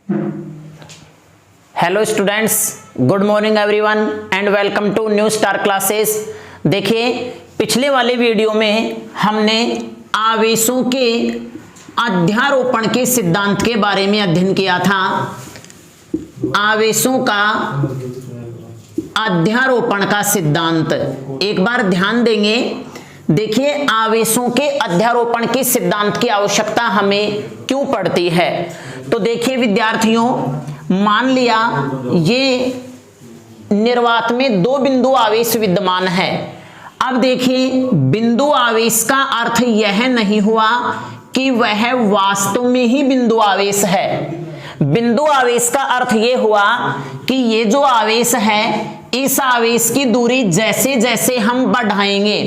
Hello students, good morning everyone and welcome to New Star Classes. देखिए, पिछले वाले video में हमने आवेशों के अध्यारोपण के सिद्धांत के बारे में अध्ययन किया था। आवेशों का अध्यारोपण का सिद्धांत एक बार ध्यान देंगे। देखिए, आवेशों के अध्यारोपण के सिद्धांत की आवश्यकता हमें क्यों पड़ती है। तो देखिए विद्यार्थियों, मान लिया ये निर्वात में दो बिंदु आवेश विद्यमान है। अब देखिए, बिंदु आवेश का अर्थ यह नहीं हुआ कि वह वास्तव में ही बिंदु आवेश है। बिंदु आवेश का अर्थ यह हुआ कि ये जो आवेश है, इस आवेश की दूरी जैसे जैसे हम बढ़ाएंगे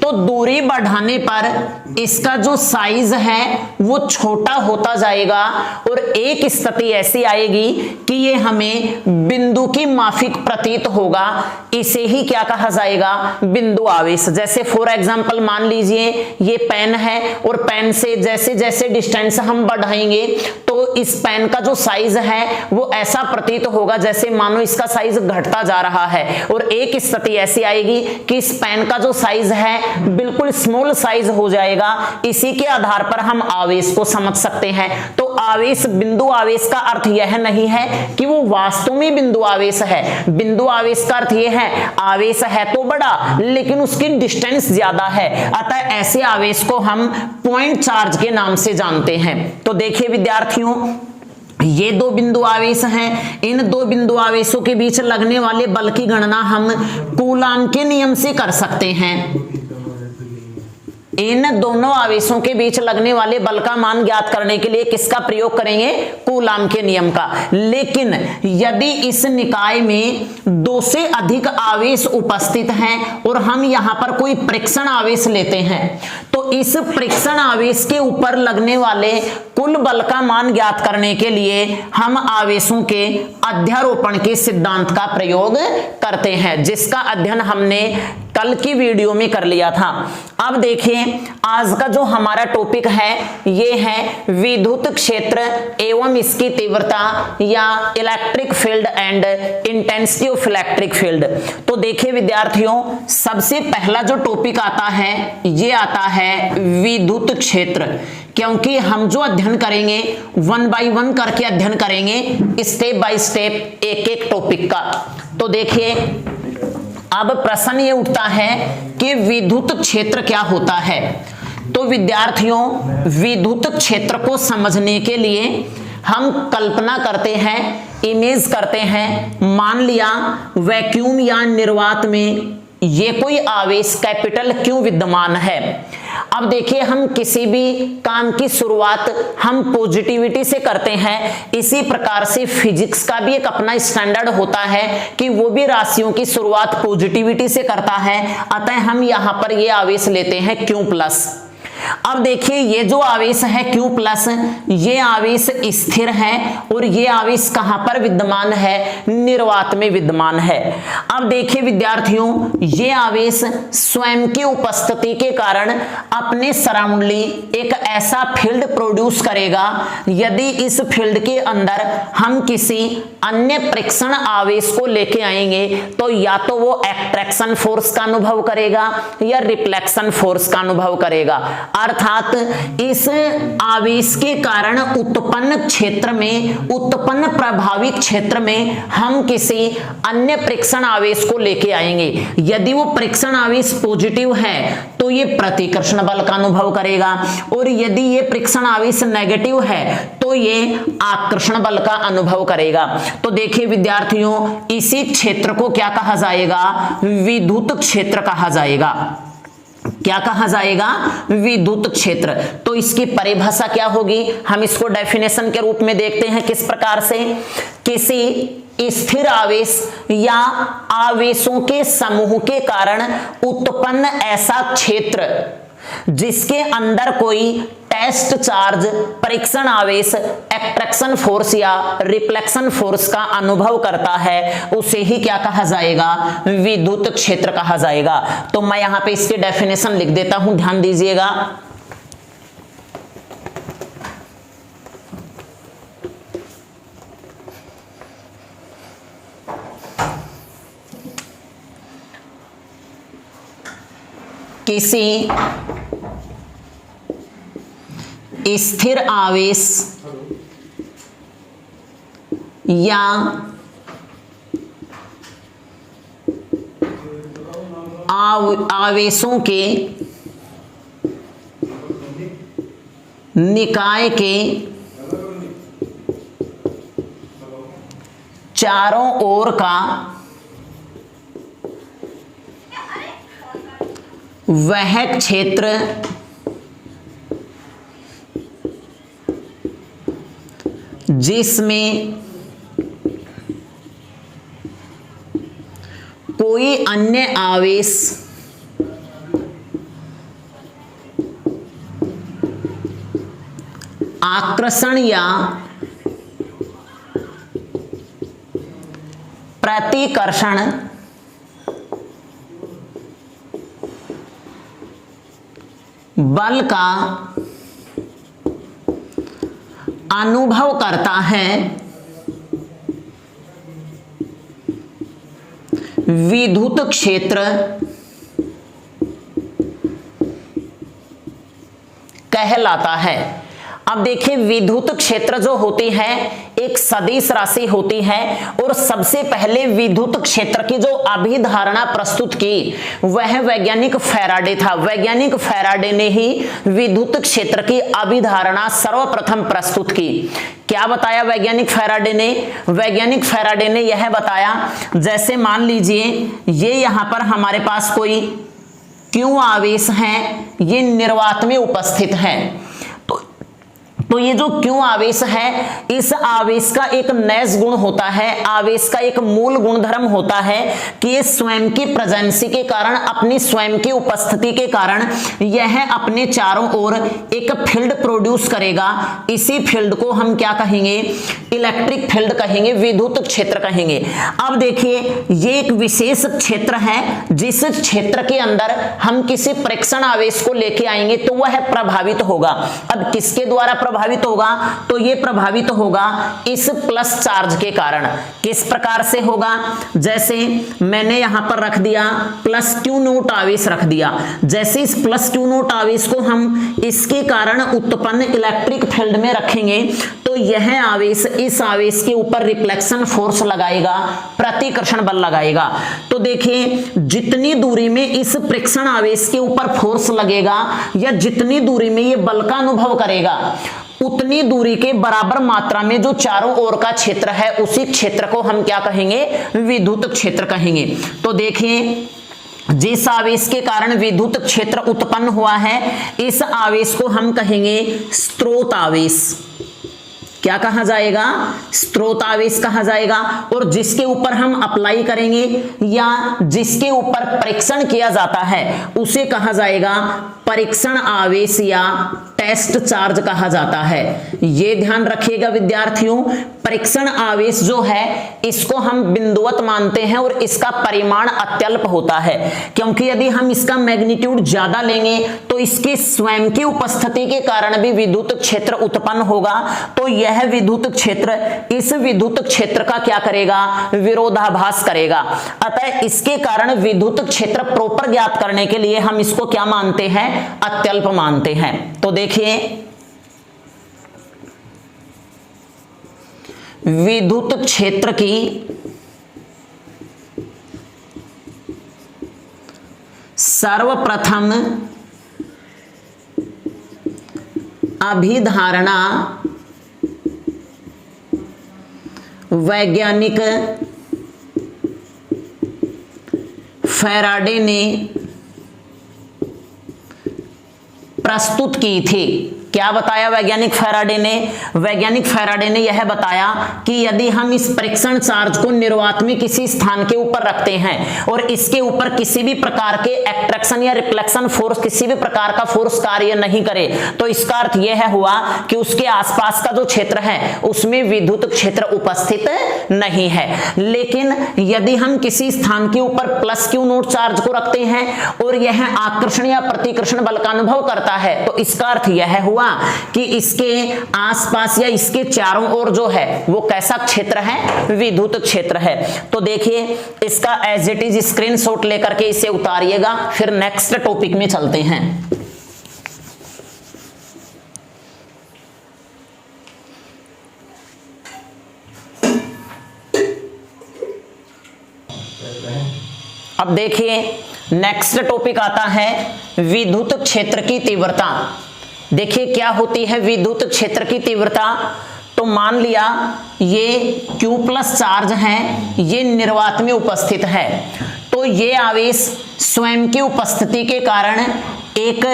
तो दूरी बढ़ाने पर इसका जो साइज है वो छोटा होता जाएगा और एक स्थिति ऐसी आएगी कि ये हमें बिंदु की माफिक प्रतीत होगा। इसे ही क्या कहा जाएगा? बिंदु आवेश। जैसे फॉर एग्जांपल मान लीजिए ये पेन है और पेन से जैसे जैसे डिस्टेंस हम बढ़ाएंगे तो इस पेन का जो साइज है वो ऐसा प्रतीत होगा जैसे मानो इसका साइज घटता जा रहा है। और एक स्थिति ऐसी आएगी कि इस पेन का जो साइज है बिल्कुल स्मॉल साइज हो जाएगा। इसी के आधार पर हम आवेश को समझ सकते हैं। तो आवेश, बिंदु आवेश का अर्थ यह नहीं है कि वो वास्तव में बिंदु आवेश है। बिंदु आवेश का अर्थ यह है आवेश है तो बड़ा लेकिन उसकी डिस्टेंस ज्यादा है, अतः ऐसे आवेश को हम पॉइंट चार्ज के नाम से जानते हैं। तो देखिए विद्यार्थियों, ये दो बिंदु आवेश हैं। इन दो बिंदु आवेशों के बीच लगने वाले बल की गणना हम कूलाम के नियम से कर सकते हैं। इन दोनों आवेशों के बीच लगने वाले बल का मान ज्ञात करने के लिए किसका प्रयोग करेंगे? कूलाम के नियम का। लेकिन यदि इस निकाय में दो से अधिक आवेश उपस्थित हैं और हम यहां पर कोई परीक्षण आवेश लेते हैं तो इस परीक्षण आवेश के ऊपर लगने वाले कुल बल का मान ज्ञात करने के लिए हम आवेशों के अध्यारोपण के सिद्धांत का प्रयोग करते हैं, जिसका अध्ययन हमने कल की वीडियो में कर लिया था। अब देखिए, आज का जो हमारा टॉपिक है ये है विद्युत क्षेत्र एवं इसकी तीव्रता या electric field and intensity of electric field. तो देखिए विद्यार्थियों, सबसे पहला जो टॉपिक आता है ये आता है विद्युत क्षेत्र, क्योंकि हम जो अध्ययन करेंगे 1 बाय 1 करके अध्ययन करेंगे, स्टेप बाय स्टेप एक एक टॉपिक का। तो देखिए, अब प्रश्न ये उठता है कि विद्युत क्षेत्र क्या होता है। तो विद्यार्थियों, विद्युत क्षेत्र को समझने के लिए हम कल्पना करते हैं, इमेज करते हैं। मान लिया वैक्यूम या निर्वात में ये कोई आवेश कैपिटल Q विद्यमान है। अब देखिए, हम किसी भी काम की शुरुआत हम पॉजिटिविटी से करते हैं। इसी प्रकार से फिजिक्स का भी एक अपना स्टैंडर्ड होता है कि वो भी राशियों की शुरुआत पॉजिटिविटी से करता है। अतः हम यहां पर ये आवेश लेते हैं Q+। अब देखिए, ये जो आवेश है Q+, ये आवेश स्थिर है और ये आवेश कहां पर विद्यमान है? निर्वात में विद्यमान है। अब देखिए विद्यार्थियों, ये आवेश स्वयं की उपस्थिति के कारण अपने सराउंडिंग एक ऐसा फील्ड प्रोड्यूस करेगा। यदि इस फील्ड के अंदर हम किसी अन्य परीक्षण आवेश को लेके आएंगे तो या तो वो अट्रैक्शन फोर्स का अनुभव करेगा या रिफ्लेक्शन फोर्स का अनुभव करेगा। अर्थात इस आवेश के कारण उत्पन्न क्षेत्र में, उत्पन्न प्रभावित क्षेत्र में हम किसी अन्य परीक्षण आवेश को लेके आएंगे। यदि वो परीक्षण आवेश पॉजिटिव है तो ये प्रतिकर्षण बल का अनुभव करेगा और यदि ये परीक्षण आवेश नेगेटिव है तो ये आकर्षण बल का अनुभव करेगा। तो देखिए विद्यार्थियों, इसी क्षेत्र को क्या कहा जाएगा? विद्युत क्षेत्र कहा जाएगा। क्या कहा जाएगा? विद्युत क्षेत्र। तो इसकी परिभाषा क्या होगी? हम इसको डेफिनेशन के रूप में देखते हैं किस प्रकार से। किसी स्थिर आवेश या आवेशों के समूह के कारण उत्पन्न ऐसा क्षेत्र जिसके अंदर कोई टेस्ट चार्ज, परीक्षण आवेश, अट्रैक्शन फोर्स या रिफ्लेक्शन फोर्स का अनुभव करता है, उसे ही क्या कहा जाएगा? विद्युत क्षेत्र कहा जाएगा। तो मैं यहां पे इसकी डेफिनेशन लिख देता हूं, ध्यान दीजिएगा। किसी स्थिर आवेश या आवेशों के निकाय के चारों ओर का वह क्षेत्र जिसमें कोई अन्य आवेश आकर्षण या प्रतिकर्षण बल का अनुभव करता है, विद्युत क्षेत्र कहलाता है। अब देखिए, विद्युत क्षेत्र जो होती है एक सदिश राशि होती है और सबसे पहले विद्युत क्षेत्र की जो अभिधारणा प्रस्तुत की वह वैज्ञानिक फैराडे था। वैज्ञानिक फैराडे ने ही विद्युत क्षेत्र की अभिधारणा सर्वप्रथम प्रस्तुत की। क्या बताया वैज्ञानिक फैराडे ने? वैज्ञानिक फैराडे ने यह बताया, जैसे मान लीजिए ये यहां पर हमारे पास कोई क्यू आवेश है, ये निर्वात में उपस्थित है। तो ये जो क्यों आवेश है, इस आवेश का एक नैज गुण होता है, आवेश का एक मूल गुणधर्म होता है कि ये स्वयं की प्रेजेंसी के कारण, अपनी स्वयं की उपस्थिति के कारण यह अपने चारों ओर एक फील्ड प्रोड्यूस करेगा। इसी फील्ड को हम क्या कहेंगे? इलेक्ट्रिक फील्ड कहेंगे, विद्युत क्षेत्र कहेंगे। अब देखिए, ये एक विशेष क्षेत्र है, जिस क्षेत्र के अंदर हम किसी परीक्षण आवेश को लेके आएंगे तो वह प्रभावित होगा। अब किसके द्वारा प्रभावित होगा? तो ये प्रभावित होगा इस प्लस चार्ज के कारण। किस प्रकार से होगा? जैसे मैंने यहां पर रख दिया प्लस क्यू नोट आवेश रख दिया। जैसे इस प्लस क्यू नोट आवेश को हम इसके कारण उत्पन्न इलेक्ट्रिक फील्ड में रखेंगे तो यह आवेश इस आवेश के ऊपर रिफ्लेक्शन फोर्स लगाएगा, प्रतिकर्षण बल लगाएगा। तो देखिए, जितनी दूरी में इस परीक्षण आवेश के ऊपर फोर्स लगेगा या जितनी दूरी में ये बल का अनुभव करेगा, उतनी दूरी के बराबर मात्रा में जो चारों ओर का क्षेत्र है, उसी क्षेत्र को हम क्या कहेंगे? विद्युत क्षेत्र कहेंगे। तो देखिए, जिस आवेश के कारण विद्युत क्षेत्र उत्पन्न हुआ है, इस आवेश को हम कहेंगे स्रोत आवेश। क्या कहा जाएगा? स्रोत आवेश कहा जाएगा। और जिसके ऊपर हम अप्लाई करेंगे या जिसके ऊपर परीक्षण किया जाता है उसे कहा जाएगा परीक्षण आवेश या टेस्ट चार्ज कहा जाता है। ये ध्यान रखिएगा विद्यार्थियों, परीक्षण आवेश जो है इसको हम बिंदुवत मानते हैं और इसका परिमाण अत्यल्प होता है, क्योंकि यदि हम इसका मैग्नीट्यूड ज्यादा लेंगे तो इसके स्वयं की उपस्थिति के कारण भी विद्युत क्षेत्र उत्पन्न होगा। तो यह विद्युत क्षेत्र इस विद्युत क्षेत्र का क्या करेगा? विरोधाभास करेगा। अतः इसके कारण विद्युत क्षेत्र प्रॉपर ज्ञात करने के लिए हम इसको क्या मानते हैं? अत्यल्प मानते हैं। तो देखिए, विद्युत क्षेत्र की सर्वप्रथम अभिधारणा वैज्ञानिक फैराडे ने प्रस्तुत की थी। क्या बताया वैज्ञानिक फैराडे ने? वैज्ञानिक फैराडे ने यह बताया कि यदि हम इस परीक्षण चार्ज को निर्वात में किसी स्थान के ऊपर रखते हैं और इसके ऊपर किसी भी प्रकार के एट्रैक्शन या रिफ्लेक्शन फोर्स, किसी भी प्रकार का फोर्स कार्य नहीं करे, तो इसका अर्थ यह हुआ कि उसके आसपास का जो क्षेत्र है उसमें विद्युत क्षेत्र उपस्थित नहीं है। लेकिन यदि हम किसी स्थान के ऊपर प्लस क्यू नॉट चार्ज को रखते हैं और यह आकर्षण या प्रतिकर्षण बल का अनुभव करता है, तो इसका अर्थ यह हुआ कि इसके आसपास या इसके चारों ओर जो है वो कैसा क्षेत्र है, विद्युत क्षेत्र है। तो देखिए इसका एज इट इज स्क्रीनशॉट लेकर के इसे उतारिएगा, फिर नेक्स्ट टॉपिक में चलते हैं। अब देखिए नेक्स्ट टॉपिक आता है विद्युत क्षेत्र की तीव्रता। देखिए क्या होती है विद्युत क्षेत्र की तीव्रता। तो मान लिया ये Q प्लस चार्ज है, ये निर्वात में उपस्थित है, तो ये आवेश स्वयं की उपस्थिति के कारण एक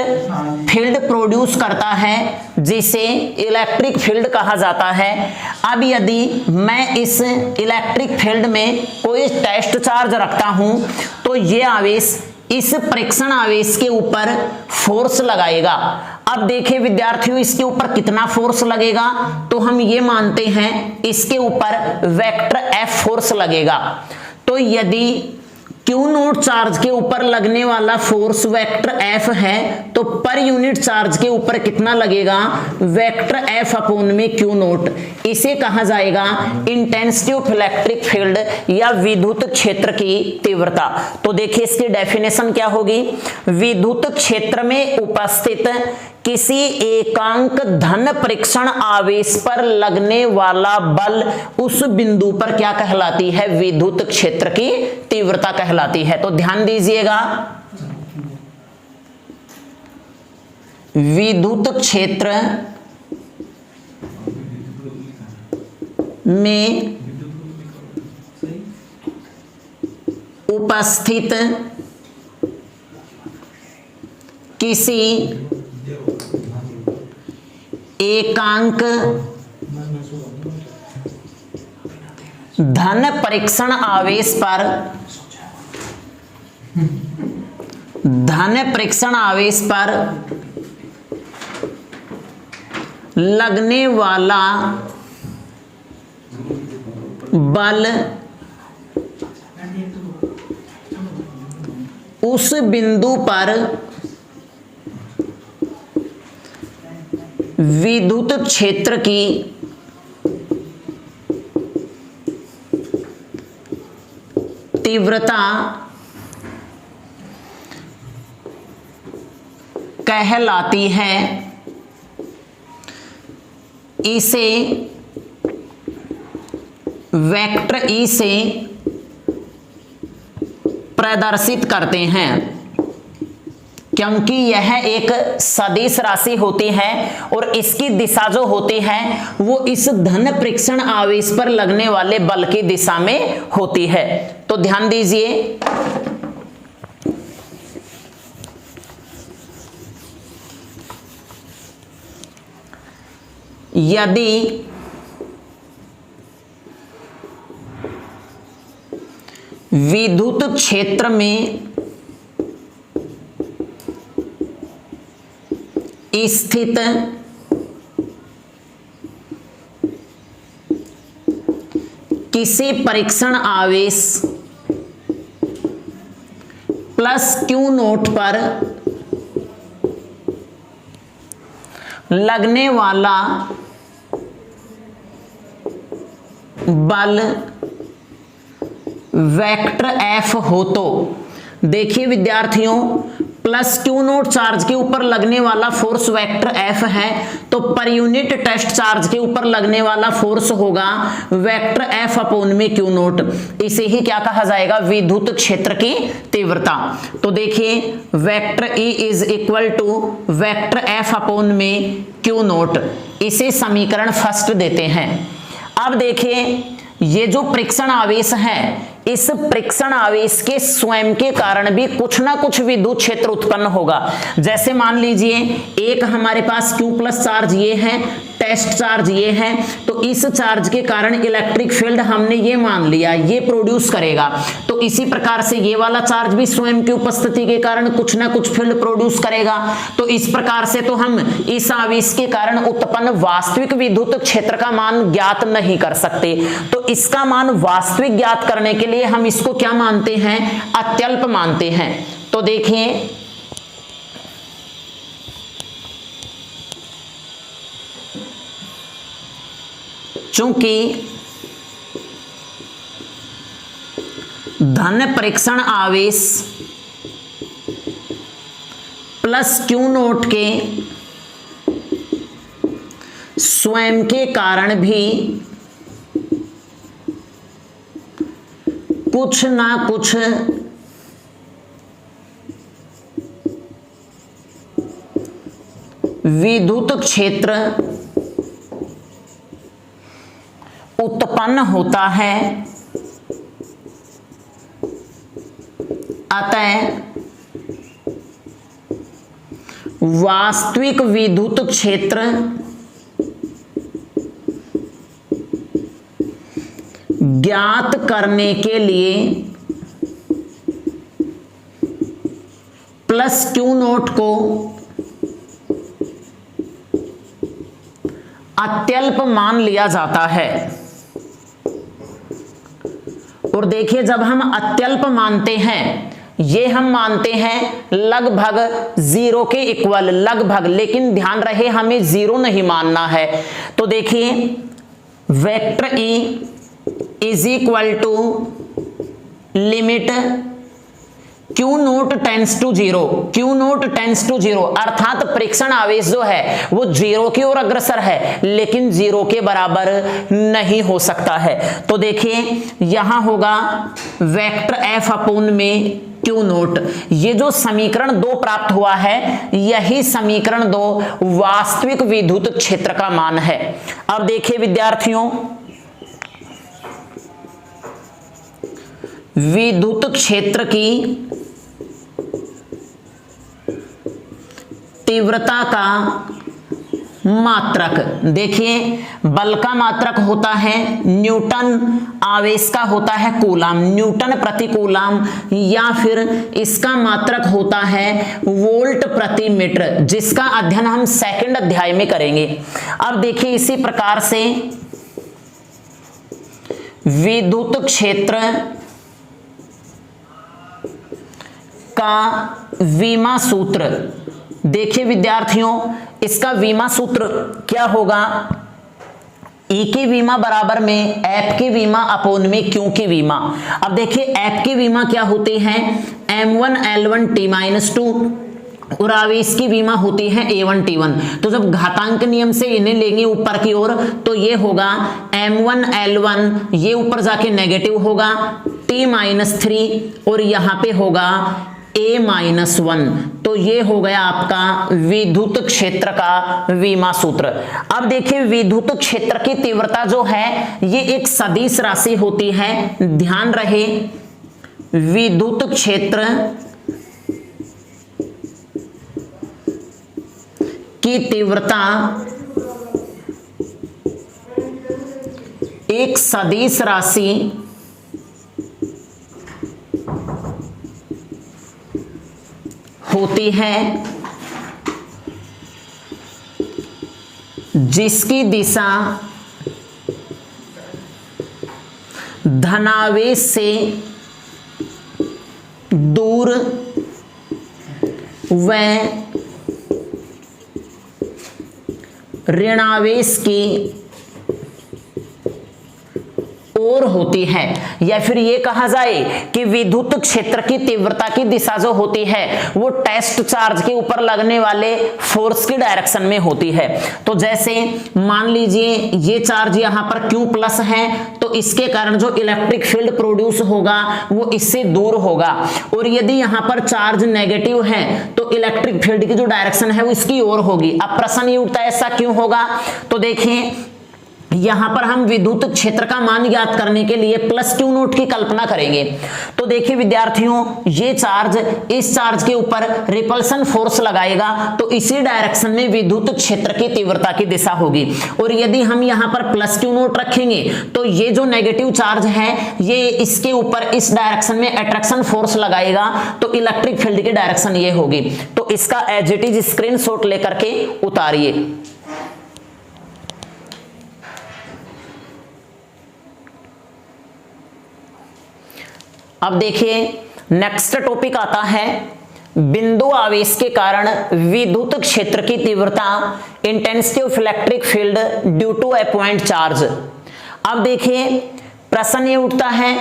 फील्ड प्रोड्यूस करता है जिसे इलेक्ट्रिक फील्ड कहा जाता है। अब यदि मैं इस इलेक्ट्रिक फील्ड में कोई टेस्ट चार्ज रखता हूं तो ये आवेश इस परीक्षण आवेश के ऊपर फोर्स लगाएगा। अब देखिए विद्यार्थियों इसके ऊपर कितना फोर्स लगेगा, तो हम ये मानते हैं इसके ऊपर वेक्टर F फोर्स लगेगा। तो यदि Q नोट चार्ज के ऊपर लगने वाला फोर्स वेक्टर F है तो पर यूनिट चार्ज के ऊपर कितना लगेगा, वेक्टर F अपॉन में Q नोट। इसे कहा जाएगा इंटेंसिटी ऑफ इलेक्ट्रिक फील्ड या विद्युत क्षेत्र की तीव्रता। तो देखिए इसकी डेफिनेशन क्या होगी, विद्युत क्षेत्र में उपस्थित किसी एकांक धन परीक्षण आवेश पर लगने वाला बल उस बिंदु पर क्या कहलाती है, विद्युत क्षेत्र की तीव्रता कहलाती है। तो ध्यान दीजिएगा विद्युत क्षेत्र में उपस्थित किसी एकांक धन परीक्षण आवेश पर लगने वाला बल उस बिंदु पर विद्युत क्षेत्र की तीव्रता कहलाती है। इसे वेक्टर E से प्रदर्शित करते हैं क्योंकि यह एक सदिश राशि होती है और इसकी दिशा जो होती है वो इस धन परीक्षण आवेश पर लगने वाले बल की दिशा में होती है। तो ध्यान दीजिए यदि विद्युत क्षेत्र में स्थित किसी परीक्षण आवेश प्लस Q नोट पर लगने वाला बल वेक्टर F हो, तो देखिए विद्यार्थियों प्लस Q नोट चार्ज के ऊपर लगने वाला फोर्स वेक्टर F है, तो पर यूनिट टेस्ट चार्ज के ऊपर लगने वाला फोर्स होगा वेक्टर F अपॉन में Q नोट। इसे ही क्या कहा जाएगा, विद्युत क्षेत्र की तीव्रता। तो देखिए vector E is equal to vector F upon में Q नोट। इसे समीकरण फर्स्ट देते हैं। अब देखिए ये जो परीक्षण आवेश है, इस परीक्षण आवेश के स्वयं के कारण भी कुछ ना कुछ विद्युत क्षेत्र उत्पन्न होगा। जैसे मान लीजिए एक हमारे पास Q प्लस चार्ज ये है, टेस्ट चार्ज ये है, तो इस चार्ज के कारण इलेक्ट्रिक फील्ड हमने ये मान लिया ये प्रोड्यूस करेगा। तो इसी प्रकार से ये वाला चार्ज भी स्वयं की उपस्थिति के कारण कुछ ना कुछ फील्ड प्रोड्यूस करेगा। तो इस प्रकार से तो हम इस आवेश के कारण उत्पन्न वास्तविक विद्युत क्षेत्र का मान ज्ञात नहीं कर सकते। तो इसका मान वास्तविक ज्ञात करने के लिए हम इसको क्या मानते हैं, अत्यल्प मानते हैं। तो देखिए चूंकि धन परीक्षण आवेश प्लस क्यू नोट के स्वयं के कारण भी कुछ ना कुछ विद्युत क्षेत्र उत्पन्न होता है। अतः वास्तविक विद्युत क्षेत्र ज्ञात करने के लिए प्लस क्यू नोट को अत्यल्प मान लिया जाता है। और देखिए जब हम अत्यल्प मानते हैं, ये हम मानते हैं लगभग जीरो के इक्वल, लगभग, लेकिन ध्यान रहे हमें जीरो नहीं मानना है। तो देखिए vector E is equal to limit Q nought tends to zero, Q nought tends to zero, अर्थात परीक्षण आवेश जो है वो जीरो की ओर अग्रसर है लेकिन जीरो के बराबर नहीं हो सकता है। तो देखिए यहां होगा वेक्टर एफ अपोन में क्यू नोट। ये जो समीकरण 2 प्राप्त हुआ है यही समीकरण 2 वास्तविक विद्युत क्षेत्र का मान है। अब देखिए विद्यार्थियों, विद्युत क्षेत्र की तीव्रता का मात्रक, देखिए बल का मात्रक होता है न्यूटन, आवेश का होता है कूलाम, न्यूटन प्रति कूलाम, या फिर इसका मात्रक होता है वोल्ट प्रति मीटर, जिसका अध्ययन हम सेकंड अध्याय में करेंगे। अब देखिए इसी प्रकार से विद्युत क्षेत्र का वीमा सूत्र, देखिए विद्यार्थियों इसका वीमा सूत्र क्या होगा, E की वीमा बराबर में F की वीमा अपोन में Q की वीमा। अब देखिए F की वीमा क्या होती है M1 L1 T-2 और आवेश की वीमा होती है A1 T1। तो जब घातांक नियम से इन्हें लेंगे ऊपर की ओर तो ये होगा M1 L1, ये ऊपर जाके नेगेटिव होगा T-3 और यहां पे होगा A-1। तो ये हो गया आपका विद्युत क्षेत्र का वीमा सूत्र। अब देखिए विद्युत क्षेत्र की तीव्रता जो है ये एक सदिश राशि होती है, ध्यान रहे विद्युत क्षेत्र की तीव्रता एक सदिश राशि होती है जिसकी दिशा धनावेश से दूर व ऋणावेश की ओर होती है, या फिर ये कहा जाए कि विद्युत क्षेत्र की तीव्रता की दिशा जो होती है वो टेस्ट चार्ज के ऊपर लगने वाले फोर्स की डायरेक्शन में होती है। तो जैसे मान लीजिए ये चार्ज यहां पर Q प्लस है तो इसके कारण जो इलेक्ट्रिक फील्ड प्रोड्यूस होगा वो इससे दूर होगा, और यदि यहां पर चार्ज नेगेटिव है तो इलेक्ट्रिक फील्ड की जो डायरेक्शन है वो इसकी ओर होगी। अब प्रश्न ये उठता है ऐसा क्यों होगा, तो देखिए यहां पर हम विद्युत क्षेत्र का मान ज्ञात करने के लिए प्लस क्यू नोट की कल्पना करेंगे। तो देखिए विद्यार्थियों, ये चार्ज इस चार्ज के ऊपर रिपल्सन फोर्स लगाएगा तो इसी डायरेक्शन में विद्युत क्षेत्र की तीव्रता की दिशा होगी। और यदि हम यहां पर प्लस क्यू नोट रखेंगे तो ये जो नेगेटिव चार्ज है ये इसके ऊपर इस डायरेक्शन में अट्रैक्शन फोर्स लगाएगा तो इलेक्ट्रिक फील्ड की डायरेक्शन ये होगी। तो इसका एज इट इज स्क्रीनशॉट लेकर के उतारिए। अब देखिए नेक्स्ट टॉपिक आता है बिंदु आवेश के कारण विद्युत क्षेत्र की तीव्रता, intensity of electric field due to a point charge. अब देखिए प्रश्न ये उठता है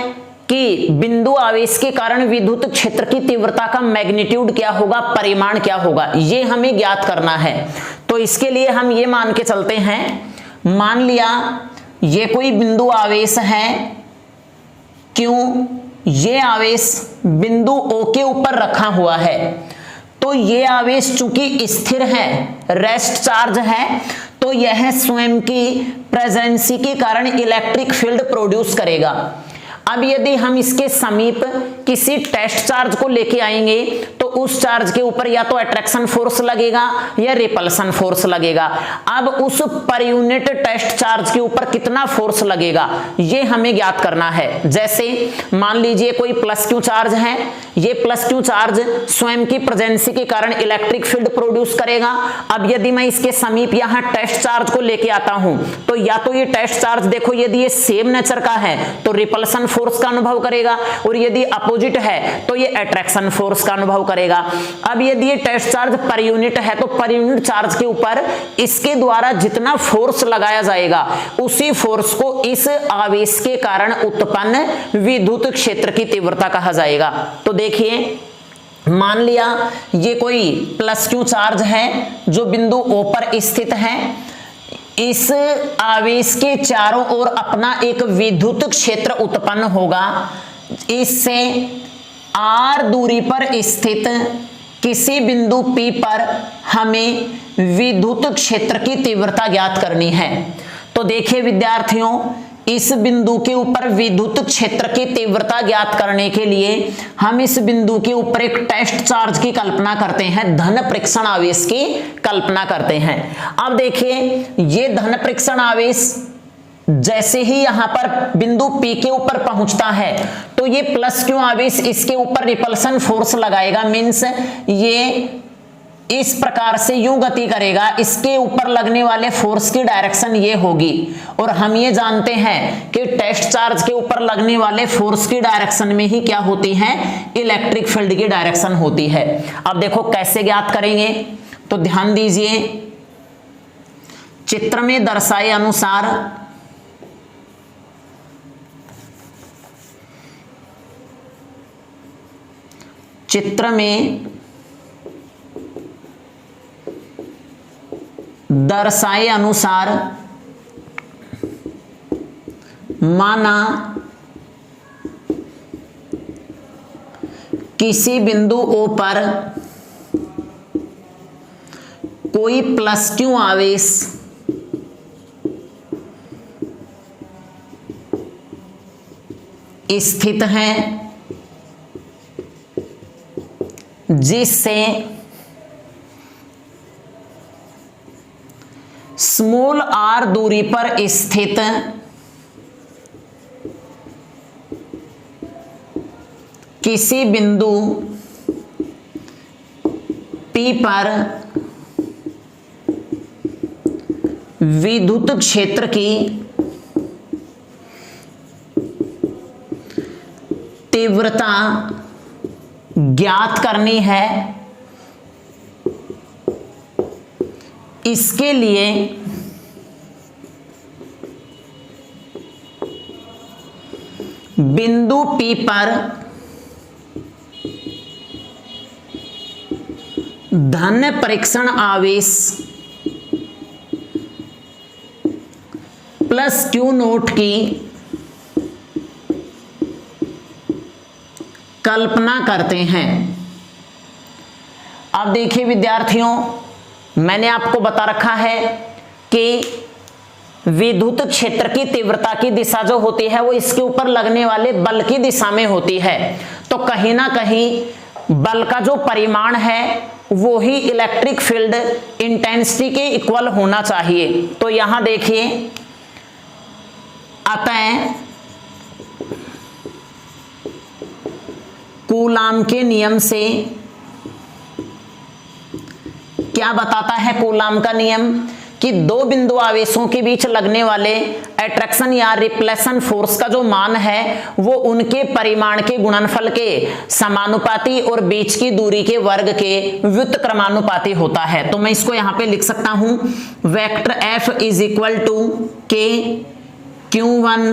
कि बिंदु आवेश के कारण विद्युत क्षेत्र की तीव्रता का मैग्नीट्यूड क्या होगा, परिमाण क्या होगा, ये हमें ज्ञात करना है। तो इसके लिए हम ये मान के चलते हैं, मान लिया ये कोई बिंदु आवेश है, क्यों, ये आवेश बिंदु O के ऊपर रखा हुआ है, तो ये आवेश चूंकि स्थिर है, रेस्ट चार्ज है, तो यह स्वयं की प्रेजेंसी के कारण इलेक्ट्रिक फील्ड प्रोड्यूस करेगा। अब यदि हम इसके समीप किसी टेस्ट चार्ज को लेके आएंगे तो उस चार्ज के ऊपर या तो अट्रैक्शन फोर्स लगेगा या रिपल्सन फोर्स लगेगा। अब उस पर यूनिट टेस्ट चार्ज के ऊपर कितना फोर्स लगेगा ये हमें ज्ञात करना है। जैसे मान लीजिए कोई प्लस क्यू चार्ज है, ये प्लस क्यू चार्ज स्वयं की प्रेजेंसी के कारण इलेक्ट्रिक फील्ड प्रोड्यूस करेगा। अब यदि मैं इसके समीप यहाँ टेस्ट चार्ज को लेके आता हूं तो या तो ये टेस्ट चार्ज देखो यदि ये सेम नेचर का है तो रिपल्सन फोर्स का अनुभव करेगा, और यदि अपोजिट है तो ये अट्रैक्शन फोर्स का अनुभव करेगा। अब यदि ये टेस्ट चार्ज पर यूनिट है तो पर यूनिट चार्ज के ऊपर इसके द्वारा जितना फोर्स लगाया जाएगा उसी फोर्स को इस आवेश के कारण उत्पन्न विद्युत क्षेत्र की तीव्रता कहा जाएगा। तो देखिए मान लिया ये कोई प्लस क्यू चार्ज है जो बिंदु O पर स्थित है, इस आवेश के चारों ओर अपना एक विद्युत क्षेत्र उत्पन्न होगा। इससे r दूरी पर स्थित किसी बिंदु P पर हमें विद्युत क्षेत्र की तीव्रता ज्ञात करनी है। तो देखिए विद्यार्थियों, इस बिंदु के ऊपर विद्युत क्षेत्र की तीव्रता ज्ञात करने के लिए हम इस बिंदु के ऊपर एक टेस्ट चार्ज की कल्पना करते हैं, धन परीक्षण आवेश की कल्पना करते हैं। अब देखिए ये धन परीक्षण आवेश जैसे ही यहां पर बिंदु P के ऊपर पहुंचता है तो ये प्लस क्यू आवेश इसके ऊपर रिपल्सन फोर्स लगाएगा, मींस ये इस प्रकार से यूं गति करेगा, इसके ऊपर लगने वाले फोर्स की डायरेक्शन ये होगी। और हम ये जानते हैं कि टेस्ट चार्ज के ऊपर लगने वाले फोर्स की डायरेक्शन में ही क्या होती है, इलेक्ट्रिक फील्ड की डायरेक्शन होती है। अब देखो कैसे ज्ञात करेंगे, तो ध्यान दीजिए चित्र में दर्शाए अनुसार चित्र में दर्शाए अनुसार माना किसी बिंदु O पर कोई प्लस क्यू आवेश स्थित है जिससे स्मॉल r दूरी पर स्थित किसी बिंदु P पर विद्युत क्षेत्र की तीव्रता ज्ञात करनी है। इसके लिए बिंदु P पर धन परीक्षण आवेश प्लस क्यू नोट की कल्पना करते हैं। अब देखिए विद्यार्थियों, मैंने आपको बता रखा है कि विद्युत क्षेत्र की तीव्रता की दिशा जो होती है वो इसके ऊपर लगने वाले बल की दिशा में होती है। तो कहीं ना कहीं बल का जो परिमाण है वो ही इलेक्ट्रिक फील्ड इंटेंसिटी के इक्वल होना चाहिए। तो यहां देखिए, अतः कूलाम के नियम से क्या बताता है कूलाम का नियम कि दो बिंदु आवेशों के बीच लगने वाले अट्रैक्शन या रिपल्शन फोर्स का जो मान है वो उनके परिमाण के गुणनफल के समानुपाती और बीच की दूरी के वर्ग के व्युत्क्रमानुपाती होता है। तो मैं इसको यहां पे लिख सकता हूं, vector F is equal to के Q1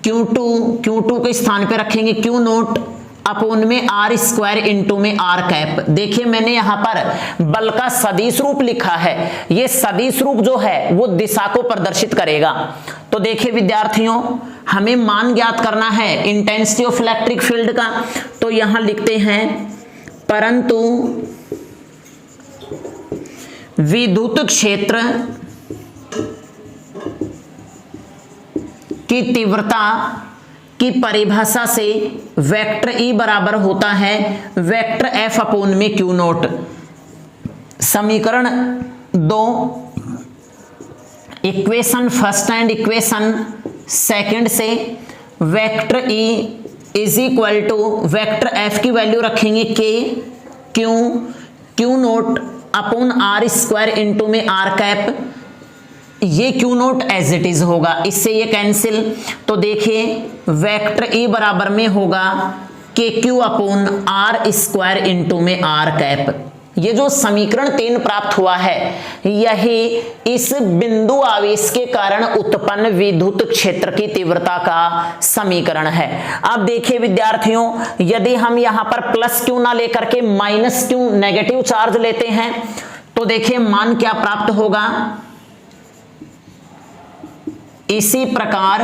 Q2 के स्थान पे रखेंगे Q नोट अपोन में R स्क्वायर इंटू में R कैप। देखिए मैंने यहां पर बल का सदिश रूप लिखा है, ये सदिश रूप जो है वो दिशा को प्रदर्शित करेगा। तो देखिए विद्यार्थियों, हमें मान ज्ञात करना है इंटेंसिटी ऑफ इलेक्ट्रिक फील्ड का। तो यहां लिखते हैं, परंतु विद्युत क्षेत्र की तीव्रता की परिभाषा से वेक्टर E बराबर होता है वेक्टर F अपोन में Q नोट। समीकरण 2, equation first and equation second से vector E is equal to vector F की वैल्यू रखेंगे K Q note upon R square into में R कैप। ये Q nought as it is होगा, इससे ये कैंसिल। तो देखिए वेक्टर E बराबर में होगा KQ upon R square into में R कैप। ये जो समीकरण 3 प्राप्त हुआ है यही इस बिंदु आवेश के कारण उत्पन्न विद्युत क्षेत्र की तीव्रता का समीकरण है। अब देखिए विद्यार्थियों, यदि हम यहां पर प्लस Q ना लेकर के माइनस Q नेगेटिव चार्ज लेते हैं तो देखिए मान क्या प्राप्त होगा। इसी प्रकार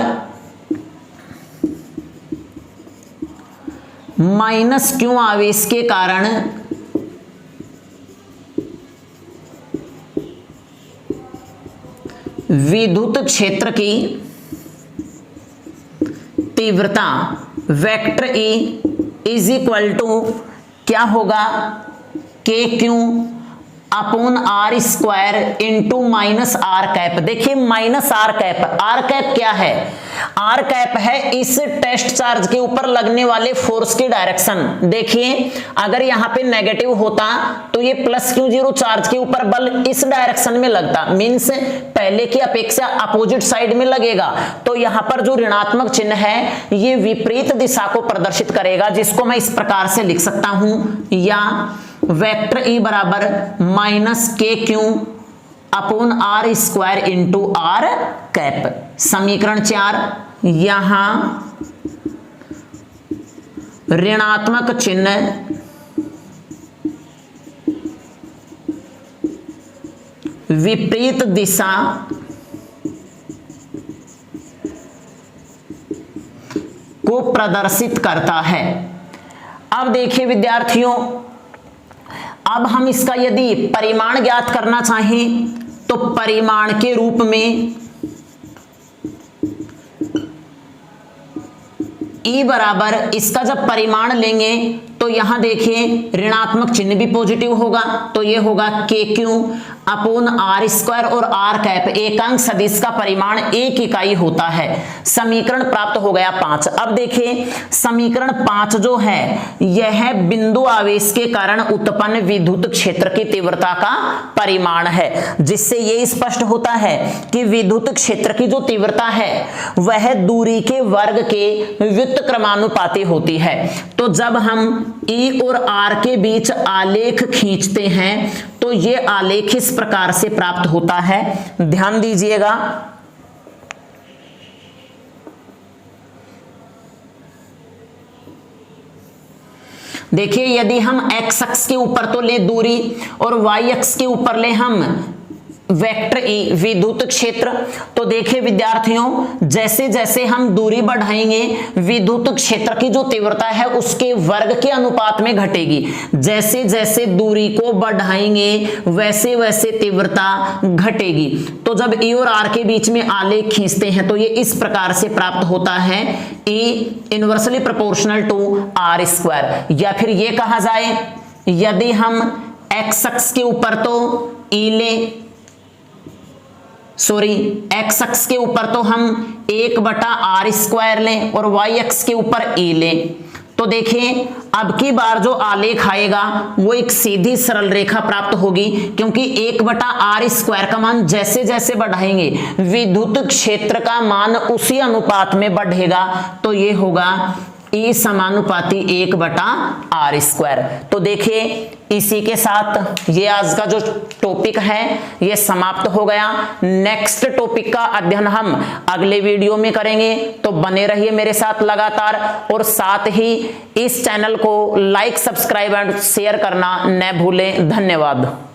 माइनस Q आवेश के कारण विद्युत क्षेत्र की तीव्रता vector E is equal to क्या होगा, KQ upon R square into minus R cap. देखिए माइनस R कैप क्या है, R कैप है इस टेस्ट चार्ज के ऊपर लगने वाले फोर्स की डायरेक्शन। देखिए अगर यहां पे नेगेटिव होता तो ये प्लस Q0 चार्ज के ऊपर बल इस डायरेक्शन में लगता, मीन्स पहले की अपेक्षा अपोजिट साइड में लगेगा। तो यहां पर जो ऋणात्मक चिन्ह है ये विपरीत दिशा को प्रदर्शित करेगा, जिसको मैं इस प्रकार से लिख सकता हूं, या वेक्टर E बराबर minus KQ upon R square into R cap. समीकरण 4, यहां ऋणात्मक चिन्ह विपरीत दिशा को प्रदर्शित करता है। अब देखिए विद्यार्थियों, अब हम इसका यदि परिमाण ज्ञात करना चाहें तो परिमाण के रूप में E बराबर, इसका जब परिमाण लेंगे तो यहां देखिए ऋणात्मक चिन्ह भी पॉजिटिव होगा, तो ये होगा KQ अपोन R स्क्वायर और R कैप। एकांक सदिश का परिमाण एक इकाई होता है। समीकरण प्राप्त हो गया 5। अब देखिए समीकरण 5 जो है यह बिंदु आवेश के कारण उत्पन्न विद्युत क्षेत्र की तीव्रता का परिमाण है, जिससे ये स्पष्ट होता है कि विद्युत क्षेत्र की जो तीव्रता है वह दूरी के वर्ग के व्युत्क्रमानुपाती होती है। तो जब हम E और R के बीच आलेख खींचते हैं तो ये आलेख इस प्रकार से प्राप्त होता है, ध्यान दीजिएगा। देखिए यदि हम x अक्ष के ऊपर तो ले दूरी और y अक्ष के ऊपर ले हम वेक्टर ई विद्युत क्षेत्र। तो देखिए विद्यार्थियों, जैसे जैसे हम दूरी बढ़ाएंगे विद्युत क्षेत्र की जो तीव्रता है उसके वर्ग के अनुपात में घटेगी। जैसे जैसे दूरी को बढ़ाएंगे वैसे वैसे तीव्रता घटेगी। तो जब ई और आर के बीच में आलेख खींचते हैं तो ये इस प्रकार से प्राप्त होता है, E inversely proportional to R square. या फिर ये कहा जाए, यदि हम एक्स अक्ष के ऊपर तो ई लें, एक्स अक्ष के ऊपर तो हम 1/r स्क्वायर लें और वाई अक्ष के ऊपर ई लें, तो देखिए अब की बार जो आलेख आएगा वो एक सीधी सरल रेखा प्राप्त होगी, क्योंकि 1/r स्क्वायर का मान जैसे जैसे बढ़ाएंगे विद्युत क्षेत्र का मान उसी अनुपात में बढ़ेगा। तो ये होगा E समानुपाती 1/r स्क्वायर। तो देखिए इसी के साथ ये आज का जो टॉपिक है ये समाप्त हो गया। नेक्स्ट टॉपिक का अध्ययन हम अगले वीडियो में करेंगे, तो बने रहिए मेरे साथ लगातार, और साथ ही इस चैनल को लाइक, सब्सक्राइब एंड शेयर करना न भूलें। धन्यवाद।